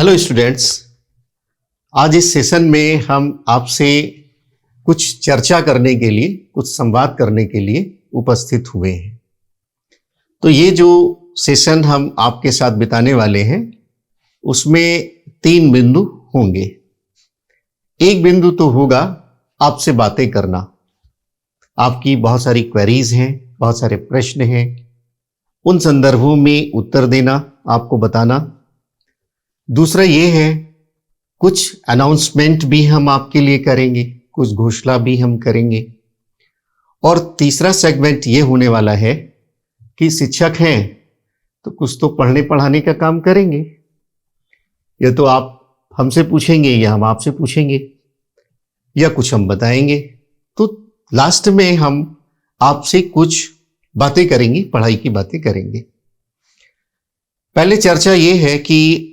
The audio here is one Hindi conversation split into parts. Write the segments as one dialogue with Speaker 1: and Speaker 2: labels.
Speaker 1: हेलो स्टूडेंट्स, आज इस सेशन में हम आपसे कुछ चर्चा करने के लिए, कुछ संवाद करने के लिए उपस्थित हुए हैं। तो ये जो सेशन हम आपके साथ बिताने वाले हैं उसमें 3 बिंदु होंगे। एक बिंदु तो होगा आपसे बातें करना, आपकी बहुत सारी क्वेरीज हैं, बहुत सारे प्रश्न हैं, उन संदर्भों में उत्तर देना, आपको बताना। दूसरा ये है, कुछ अनाउंसमेंट भी हम आपके लिए करेंगे, कुछ घोषणा भी हम करेंगे। और तीसरा सेगमेंट ये होने वाला है कि शिक्षक हैं तो कुछ तो पढ़ने पढ़ाने का काम करेंगे। या तो आप हमसे पूछेंगे या हम आपसे पूछेंगे या कुछ हम बताएंगे। तो लास्ट में हम आपसे कुछ बातें करेंगे, पढ़ाई की बातें करेंगे। पहले चर्चा ये है कि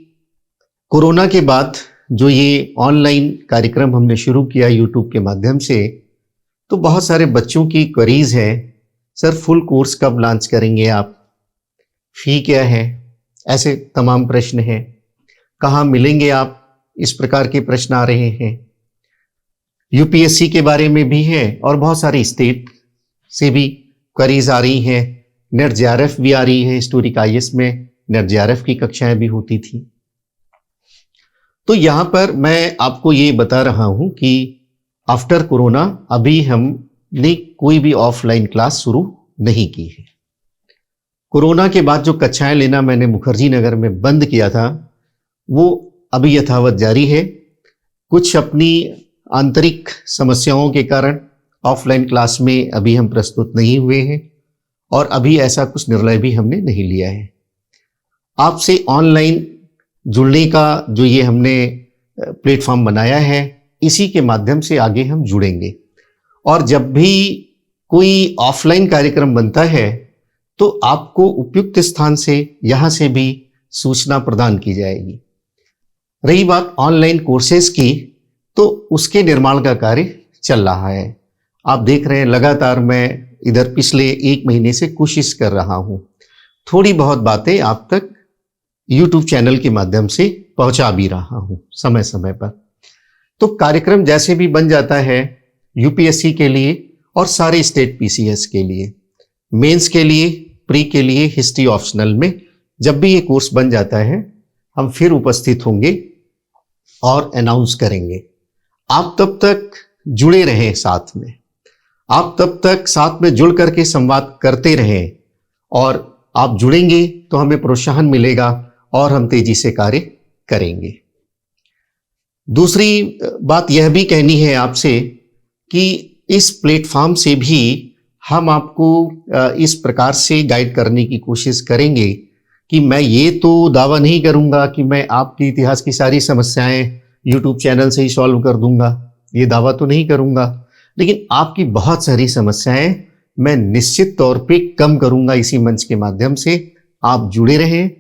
Speaker 1: कोरोना के बाद जो ये ऑनलाइन कार्यक्रम हमने शुरू किया यूट्यूब के माध्यम से, तो बहुत सारे बच्चों की क्वेरीज है, सर फुल कोर्स कब लॉन्च करेंगे आप, फी क्या है, ऐसे तमाम प्रश्न हैं। कहाँ मिलेंगे आप, इस प्रकार के प्रश्न आ रहे हैं। यूपीएससी के बारे में भी है और बहुत सारी स्टेट से भी क्वेरीज आ रही हैं। नेट जेआरएफ भी आ रही है, हिस्टोरिक आईएएस में नेट जेआरएफ की कक्षाएं भी होती थी। तो यहां पर मैं आपको ये बता रहा हूं कि आफ्टर कोरोना अभी हमने कोई भी ऑफलाइन क्लास शुरू नहीं की है। कोरोना के बाद जो कक्षाएं लेना मैंने मुखर्जी नगर में बंद किया था, वो अभी यथावत जारी है। कुछ अपनी आंतरिक समस्याओं के कारण ऑफलाइन क्लास में अभी हम प्रस्तुत नहीं हुए हैं और अभी ऐसा कुछ निर्णय भी हमने नहीं लिया है। आपसे ऑनलाइन जुड़ने का जो ये हमने प्लेटफॉर्म बनाया है, इसी के माध्यम से आगे हम जुड़ेंगे। और जब भी कोई ऑफलाइन कार्यक्रम बनता है तो आपको उपयुक्त स्थान से, यहां से भी सूचना प्रदान की जाएगी। रही बात ऑनलाइन कोर्सेज की, तो उसके निर्माण का कार्य चल रहा है। आप देख रहे हैं लगातार मैं इधर पिछले 1 महीने से कोशिश कर रहा हूं थोड़ी बहुत बातें आप तक YouTube चैनल के माध्यम से पहुंचा भी रहा हूं समय समय पर। तो कार्यक्रम जैसे भी बन जाता है यूपीएससी के लिए और सारे स्टेट पीसीएस के लिए, मेंस के लिए, प्री के लिए, हिस्ट्री ऑप्शनल में, जब भी ये कोर्स बन जाता है हम फिर उपस्थित होंगे और अनाउंस करेंगे। आप तब तक जुड़े रहें साथ में, आप तब तक साथ में जुड़ करके संवाद करते रहें और आप जुड़ेंगे तो हमें प्रोत्साहन मिलेगा और हम तेजी से कार्य करेंगे। दूसरी बात यह भी कहनी है आपसे कि इस प्लेटफॉर्म से भी हम आपको इस प्रकार से गाइड करने की कोशिश करेंगे कि मैं ये तो दावा नहीं करूंगा कि मैं आपके इतिहास की सारी समस्याएं यूट्यूब चैनल से ही सॉल्व कर दूंगा, ये दावा तो नहीं करूंगा, लेकिन आपकी बहुत सारी समस्याएं मैं निश्चित तौर पे कम करूंगा इसी मंच के माध्यम से। आप जुड़े रहें,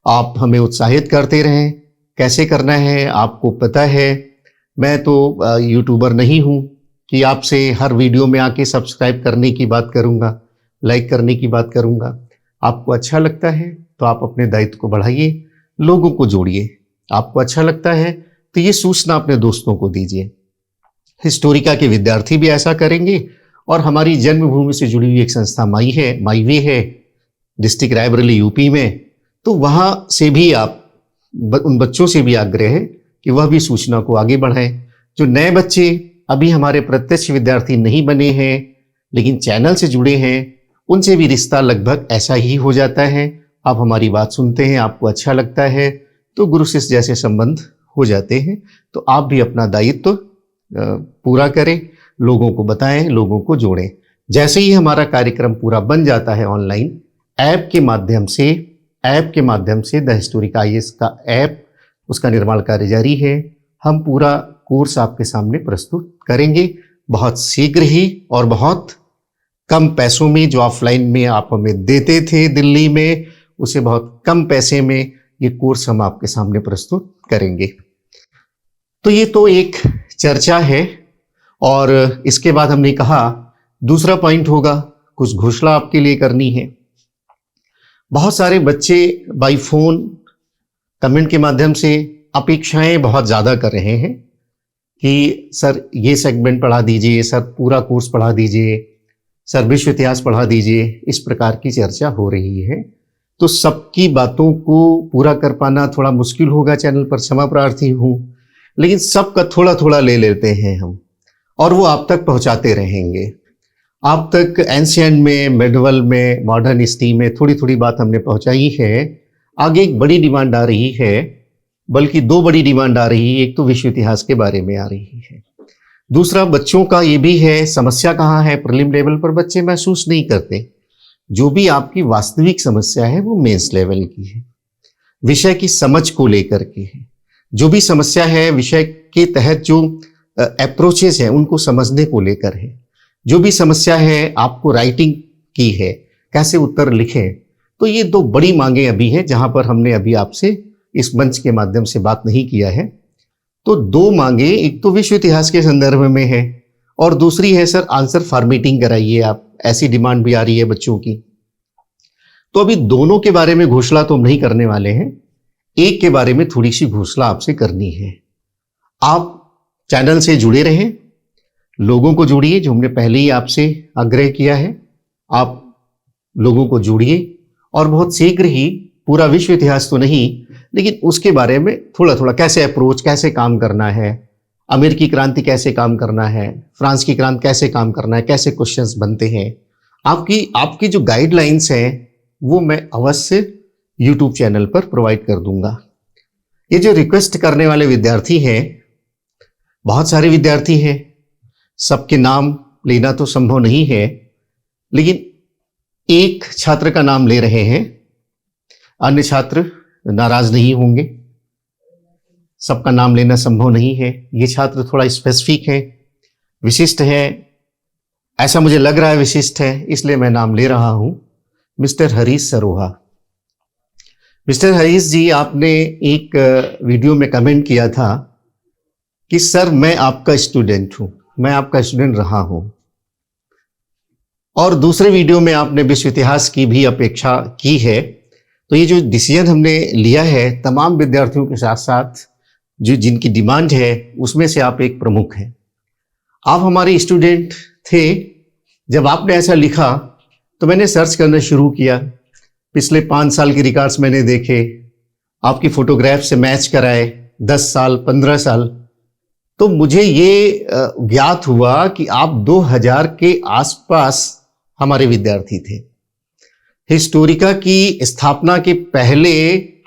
Speaker 1: आप हमें उत्साहित करते रहें। कैसे करना है आपको पता है। मैं तो यूट्यूबर नहीं हूं कि आपसे हर वीडियो में आके सब्सक्राइब करने की बात करूंगा, लाइक करने की बात करूंगा। आपको अच्छा लगता है तो आप अपने दायित्व को बढ़ाइए, लोगों को जोड़िए। आपको अच्छा लगता है तो ये सूचना अपने दोस्तों को दीजिए। हिस्टोरिका के विद्यार्थी भी ऐसा करेंगे और हमारी जन्मभूमि से जुड़ी हुई एक संस्था माईवे है डिस्ट्रिक्ट रायबरेली यूपी में, तो वहां से भी आप उन बच्चों से भी आग्रह है कि वह भी सूचना को आगे बढ़ाएं। जो नए बच्चे अभी हमारे प्रत्यक्ष विद्यार्थी नहीं बने हैं लेकिन चैनल से जुड़े हैं, उनसे भी रिश्ता लगभग ऐसा ही हो जाता है। आप हमारी बात सुनते हैं, आपको अच्छा लगता है तो गुरु शिष्य जैसे संबंध हो जाते हैं। तो आप भी अपना दायित्व पूरा करें, लोगों को बताएं, लोगों को जोड़ें। जैसे ही हमारा कार्यक्रम पूरा बन जाता है ऑनलाइन, ऐप के माध्यम से द हिस्टोरिक आईएएस का ऐप, उसका निर्माण कार्य जारी है। हम पूरा कोर्स आपके सामने प्रस्तुत करेंगे बहुत शीघ्र ही और बहुत कम पैसों में। जो ऑफलाइन में आप हमें देते थे दिल्ली में, उसे बहुत कम पैसे में ये कोर्स हम आपके सामने प्रस्तुत करेंगे। तो ये तो एक चर्चा है और इसके बाद हमने कहा दूसरा पॉइंट होगा, कुछ घोषणा आपके लिए करनी है। बहुत सारे बच्चे बाई फोन कमेंट के माध्यम से अपेक्षाएं बहुत ज़्यादा कर रहे हैं कि सर ये सेगमेंट पढ़ा दीजिए, सर पूरा कोर्स पढ़ा दीजिए, सर विश्व इतिहास पढ़ा दीजिए, इस प्रकार की चर्चा हो रही है। तो सबकी बातों को पूरा कर पाना थोड़ा मुश्किल होगा, चैनल पर क्षमा प्रार्थी हूँ, लेकिन सबका थोड़ा थोड़ा ले लेते हैं हम और वो आप तक पहुँचाते रहेंगे। आप तक एंशिएंट में, मेडिवल में, मॉडर्न हिस्ट्री में थोड़ी थोड़ी बात हमने पहुँचाई है। आगे एक बड़ी डिमांड आ रही है, बल्कि दो बड़ी डिमांड आ रही है। एक तो विश्व इतिहास के बारे में आ रही है, दूसरा बच्चों का ये भी है। समस्या कहाँ है? प्रीलिम लेवल पर बच्चे महसूस नहीं करते। जो भी आपकी वास्तविक समस्या है वो मेंस लेवल की है, विषय की समझ को लेकर के है। जो भी समस्या है विषय के तहत जो अप्रोचेस हैं उनको समझने को लेकर है। जो भी समस्या है आपको राइटिंग की है, कैसे उत्तर लिखें। तो ये दो बड़ी मांगे अभी हैं जहां पर हमने अभी आपसे इस मंच के माध्यम से बात नहीं किया है। तो दो मांगे, एक तो विश्व इतिहास के संदर्भ में है और दूसरी है सर आंसर फॉर्मेटिंग कराइए आप, ऐसी डिमांड भी आ रही है बच्चों की। तो अभी दोनों के बारे में घोषणा तो हम नहीं करने वाले हैं, एक के बारे में थोड़ी सी घोषणा आपसे करनी है। आप चैनल से जुड़े रहें, लोगों को जोड़िए, जो हमने पहले ही आपसे आग्रह किया है। आप लोगों को जोड़िए और बहुत शीघ्र ही पूरा विश्व इतिहास तो नहीं, लेकिन उसके बारे में थोड़ा थोड़ा कैसे अप्रोच, कैसे काम करना है, अमेरिकी क्रांति कैसे काम करना है, फ्रांस की क्रांति कैसे काम करना है, कैसे क्वेश्चंस बनते हैं, आपकी जो गाइडलाइंस हैं वो मैं अवश्य यूट्यूब चैनल पर प्रोवाइड कर दूंगा। ये जो रिक्वेस्ट करने वाले विद्यार्थी हैं, बहुत सारे विद्यार्थी हैं, सबके नाम लेना तो संभव नहीं है, लेकिन एक छात्र का नाम ले रहे हैं, अन्य छात्र नाराज नहीं होंगे। सबका नाम लेना संभव नहीं है। ये छात्र थोड़ा स्पेसिफिक है, विशिष्ट है, ऐसा मुझे लग रहा है विशिष्ट है, इसलिए मैं नाम ले रहा हूं। मिस्टर हरीश सरोहा। मिस्टर हरीश जी, आपने एक वीडियो में कमेंट किया था कि सर मैं आपका स्टूडेंट हूं, मैं आपका स्टूडेंट रहा हूं, और दूसरे वीडियो में आपने विश्व इतिहास की भी अपेक्षा की है। तो ये जो डिसीजन हमने लिया है, तमाम विद्यार्थियों के साथ साथ जो जिनकी डिमांड है उसमें से आप एक प्रमुख हैं। आप हमारे स्टूडेंट थे। जब आपने ऐसा लिखा तो मैंने सर्च करना शुरू किया, पिछले 5 साल के रिकॉर्ड्स मैंने देखे, आपकी फोटोग्राफ से मैच कराए, 10 साल 15 साल। तो मुझे ये ज्ञात हुआ कि आप 2000 के आसपास हमारे विद्यार्थी थे। हिस्टोरिका की स्थापना के पहले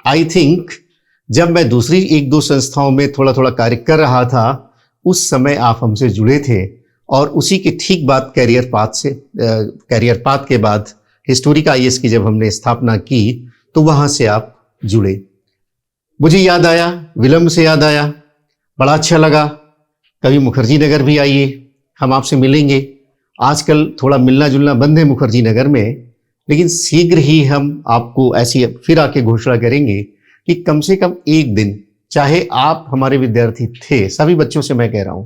Speaker 1: आई थिंक जब मैं दूसरी 1-2 संस्थाओं में थोड़ा थोड़ा कार्य कर रहा था, उस समय आप हमसे जुड़े थे और उसी के ठीक बाद कैरियर पाथ के बाद हिस्टोरिका IAS की जब हमने स्थापना की तो वहां से आप जुड़े। मुझे याद आया, विलंब से याद आया, बड़ा अच्छा लगा। कभी मुखर्जी नगर भी आइए, हम आपसे मिलेंगे। आजकल थोड़ा मिलना जुलना बंद है मुखर्जी नगर में, लेकिन शीघ्र ही हम आपको ऐसी फिर आके घोषणा करेंगे कि कम से कम एक दिन, चाहे आप हमारे विद्यार्थी थे, सभी बच्चों से मैं कह रहा हूं,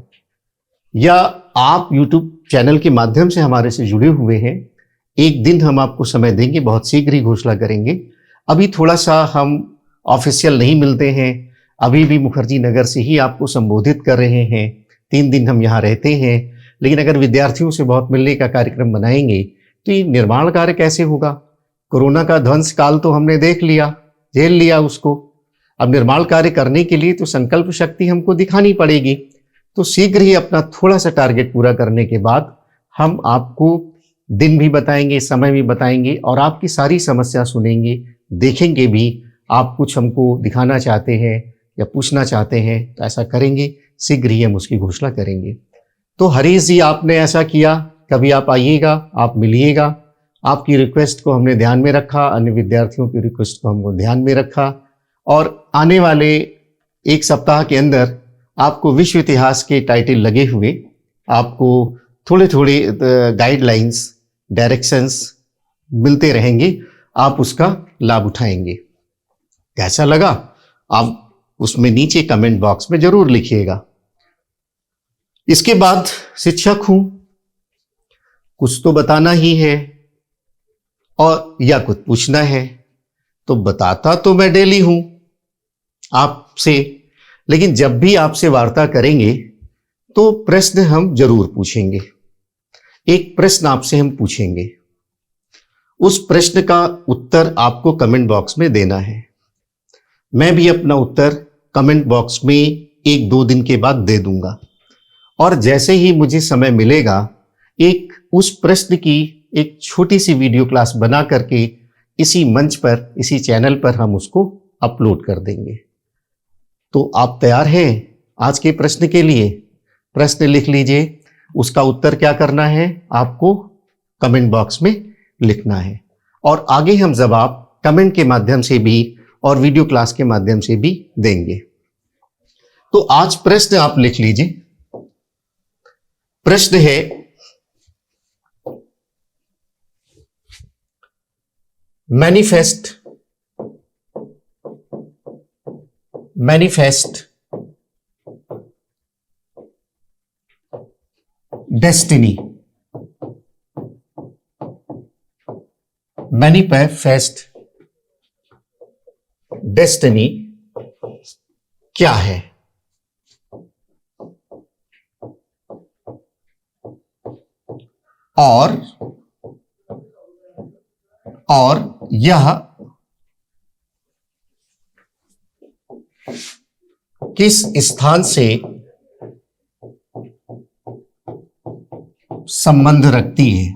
Speaker 1: या आप YouTube चैनल के माध्यम से हमारे से जुड़े हुए हैं, एक दिन हम आपको समय देंगे, बहुत शीघ्र ही घोषणा करेंगे। अभी थोड़ा सा हम ऑफिशियल नहीं मिलते हैं, अभी भी मुखर्जी नगर से ही आपको संबोधित कर रहे हैं। 3 दिन हम यहाँ रहते हैं, लेकिन अगर विद्यार्थियों से बहुत मिलने का कार्यक्रम बनाएंगे तो ये निर्माण कार्य कैसे होगा? कोरोना का ध्वंस काल तो हमने देख लिया, झेल लिया उसको। अब निर्माण कार्य करने के लिए तो संकल्प शक्ति हमको दिखानी पड़ेगी। तो शीघ्र ही अपना थोड़ा सा टारगेट पूरा करने के बाद हम आपको दिन भी बताएंगे, समय भी बताएंगे और आपकी सारी समस्या सुनेंगे, देखेंगे भी। आप कुछ हमको दिखाना चाहते हैं या पूछना चाहते हैं तो ऐसा करेंगे, शीघ्र ही हम उसकी घोषणा करेंगे। तो हरीश जी, आपने ऐसा किया, कभी आप आइएगा, आप मिलिएगा। आपकी रिक्वेस्ट को हमने ध्यान में रखा, अन्य विद्यार्थियों की रिक्वेस्ट को हमको ध्यान में रखा और आने वाले 1 सप्ताह के अंदर आपको विश्व इतिहास के टाइटल लगे हुए आपको थोड़े थोड़े गाइडलाइंस, डायरेक्शंस मिलते रहेंगे, आप उसका लाभ उठाएंगे। कैसा लगा आप उसमें नीचे कमेंट बॉक्स में जरूर लिखिएगा। इसके बाद शिक्षक हूं, कुछ तो बताना ही है और या कुछ पूछना है, तो बताता तो मैं डेली हूं आपसे, लेकिन जब भी आपसे वार्ता करेंगे तो प्रश्न हम जरूर पूछेंगे। एक प्रश्न आपसे हम पूछेंगे, उस प्रश्न का उत्तर आपको कमेंट बॉक्स में देना है। मैं भी अपना उत्तर कमेंट बॉक्स में 1-2 दिन के बाद दे दूंगा, और जैसे ही मुझे समय मिलेगा एक उस प्रश्न की एक छोटी सी वीडियो क्लास बना करके इसी मंच पर, इसी चैनल पर हम उसको अपलोड कर देंगे। तो आप तैयार हैं आज के प्रश्न के लिए? प्रश्न लिख लीजिए, उसका उत्तर क्या करना है आपको कमेंट बॉक्स में लिखना है, और आगे हम जवाब कमेंट के माध्यम से भी और वीडियो क्लास के माध्यम से भी देंगे। तो आज प्रश्न आप लिख लीजिए। प्रश्न है, मैनिफेस्ट डेस्टिनी। मैनिफेस्ट डेस्टिनी क्या है? और यह किस स्थान से संबंध रखती है?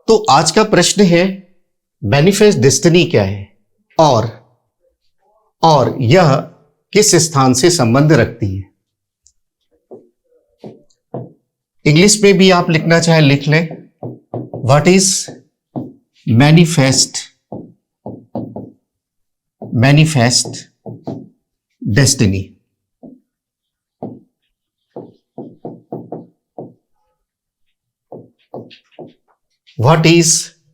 Speaker 1: तो आज का प्रश्न है, मैनिफेस्ट डेस्टिनी क्या है और यह किस स्थान से संबंध रखती है? इंग्लिश में भी आप लिखना चाहे लिख लें। What is manifest destiny? What is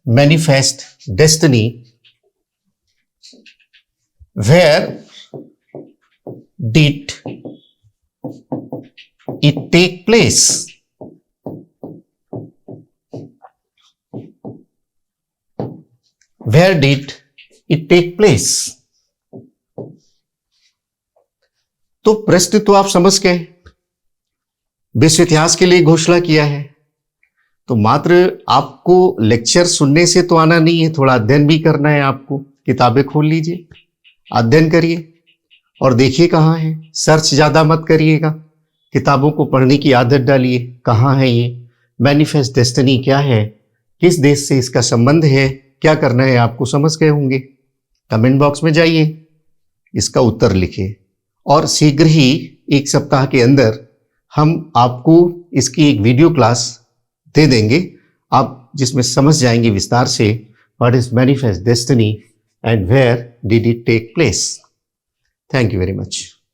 Speaker 1: manifest destiny? Where did it take place? Where did it take place? तो प्रश्न तो आप समझ गए। विश्व इतिहास के लिए घोषणा किया है, तो मात्र आपको लेक्चर सुनने से तो आना नहीं है, थोड़ा अध्ययन भी करना है आपको। किताबें खोल लीजिए, अध्ययन करिए और देखिए कहाँ है। सर्च ज्यादा मत करिएगा, किताबों को पढ़ने की आदत डालिए। कहाँ है ये मैनिफेस्ट डेस्टिनी, क्या है, किस देश से इसका संबंध है, क्या करना है आपको समझ गए होंगे। कमेंट बॉक्स में जाइए, इसका उत्तर लिखिए, और शीघ्र ही 1 सप्ताह के अंदर हम आपको इसकी एक वीडियो क्लास दे देंगे, आप जिसमें समझ जाएंगे विस्तार से what is manifest destiny and where did it take place. Thank you very much.